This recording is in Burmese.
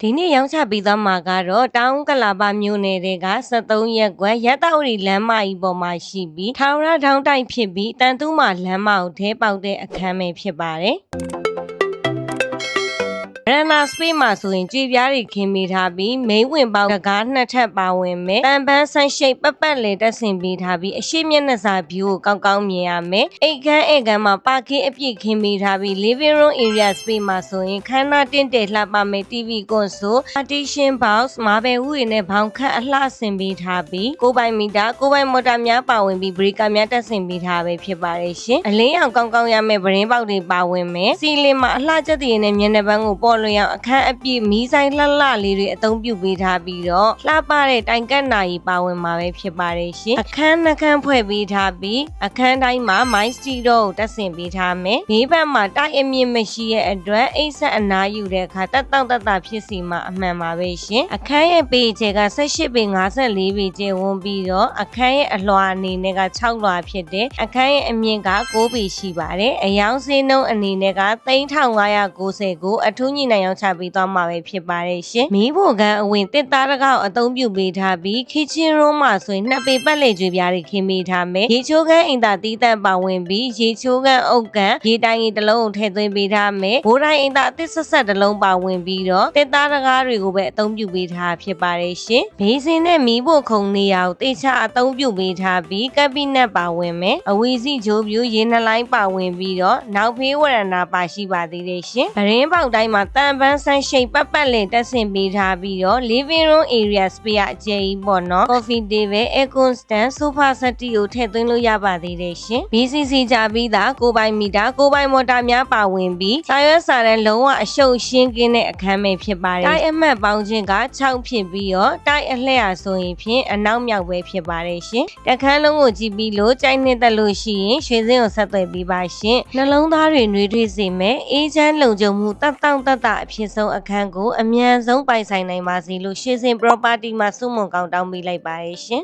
ဒီနေ့ရောင်းချပေးသွားမှာကတော့တောင်ကလာပါမြို့နယ်တွေက73ရက်ကွယ်ရတဝရီလမ်းမကြီးပေါ်မှာရှိပြီးထာဝရထောင်းတိုက်ဖြစ်ပြီးတန်တူးမလမ်းမကိုထဲပေါက်တဲ့အခန်းပဲဖြစ်ပါတယ်ရန်နာစပေးမှာဆိုရင်ကြွေပြားတွေခင်းမိထားပြီးမိန်းဝင်ပေါင်းကားနှစ်ထပ်ပါဝင်မယ်တန်ပန်းဆန်းရှိတ်ပတ်လေတက်ဆင်ပေးထားပြီးအရှိမျက်နှာစာဖြူကိုကောင်းကောင်းမြင်ရမယ်အိတ်ခမ်းမှာပါကင်းအပြည့်ခင်းမိထားပြီး living room area space မှာဆိုရင်ခန်းနာတင့်တယ်လှပမယ် TV console partition box မာဘယ်ဝူတွေနဲ့ဘောင်ခန့်အလှဆင်ပေးထားပြီးကိုပိုင်မီတာကိုပိုင်မော်တာများပါဝင်ပြီး breaker များတက်ဆင်ပေးထားပဲဖြစ်ပါတယ်ရှင်အလင်းရောင်ကောင်းကောင်းရမယ်ဗရင်ပေါက်တွေပါဝင်မယ်စီလင်မှာအလှချက်တည်နဲ့မျက်နှာပန်းကိုပေါ်လွင်အောင်အခန်းအပြည့်မီးဆိုင်လှလှလေးတွေအသုံးပြုပေးထားပြီးတော့လှပတဲ့တိုင်ကတ်နာရီပါဝင်မှာပဲဖြစ်ပါတယ်ရှင်အခန်းနှခန်းဖွဲ့ပေးထားပြီးအခန်းတိုင်းမှာမိုင်းစတီတော့ကိုတက်ဆင်ပေးထားမယ်ဘေးဘက်မှာတိုက်အမြင့်မရှိရဲ့အတွက်အိတ်ဆက်အနားယူတဲ့အခါတက်တောင့်တက်တာဖြစ်စီမှာအမှန်ပါပဲရှင်အခန်းရဲ့ပေချေက18ပေ54ပေကျဝန်းပြီးတော့အခန်းရဲ့အလွှာအနေနဲ့က6လွှာဖြစ်တဲ့အခန်းရဲ့အမြင့်က9ပေရှိပါတယ်အယောင်စင်းနှုန်းအနေနဲ့က3590ကိုအထူးညနိုင်ရောက်ချပေးသွားမှာပဲဖြစ်ပါတယ်ရှင်မီးဖိုကန်အဝင်တစ်သားတကောက်အသုံးပြုပေးထားပြီး kitchen room မှာဆိုရင်2ပေပတ်လေကြွေပြားတွေခင်းပေးထားမယ်ရေချိုးခန်းအင်တာတီးတန့်ပါဝင်ပြီးရေချိုးခန်းအုတ်ကန်ရေတိုင်တစ်လုံးကိုထည့်သွင်းပေးထားမယ်ဘိုးတိုင်းအင်တာအသစ်ဆက်တစ်လုံးပါဝင်ပြီးတော့တစ်သားတကားတွေကိုပဲအသုံးပြုပေးထားဖြစ်ပါတယ်ရှင်ဘေးစင်နဲ့မီးဖိုခုံနေရာကိုတေချာအသုံးပြုပေးထားပြီးကပ်ဘိနက်ပါဝင်မယ်အဝီစီဂျိုးပြူရေနှလိုင်းပါဝင်ပြီးတော့နောက်ဖေးဝရဏပါရှိပါသေးတယ်ရှင်ဗရင်ပေါက်တိုင်းမှာတန်ပန်းဆန်းရှိတ်ပတ်လင်တက်ဆင်ပေးထားပြီးတော့ living room area space အကျယ်ကြီးပေါ့နော် coffee table aircon stand sofa set ကိုထည့်သွင်းလို့ရပါသေးတယ်ရှင် BCC ကြပြီးသားကိုပိုင်မီတာကိုပိုင်မော်တာများပါဝင်ပြီးစာရွက်စာတမ်းလုံးဝအရှုပ်ရှင်းကင်းတဲ့အခန်းပဲဖြစ်ပါတယ်တိုက်အမှတ်ပေါင်းခြင်းက6ဖြစ်ပြီးတော့တိုက်အလှည့်ရဆိုရင်ဖြင့်အနောက်မြောက်ပဲဖြစ်ပါတယ်ရှင်တခန်းလုံးကိုကြည့်ပြီးလို့ကြိုက်နှစ်သက်လို့ရှိရင်ရွှေစင်းကိုဆက်သွယ်ပြီးပါရှင်နှလုံးသားတွေနှွေးထွေးစေမယ်အေးချမ်းလုံခြုံမှုတက်တောင့်တက်တာအဖြစ်ဆုံးအခန်းကိုအမြန်ဆုံးပိုင်ဆိုင်နိုင်ပါစေလို့ရှေ့စင် property မှာစုမုံကောင်းတောင်းပေးလိုက်ပါရရှင်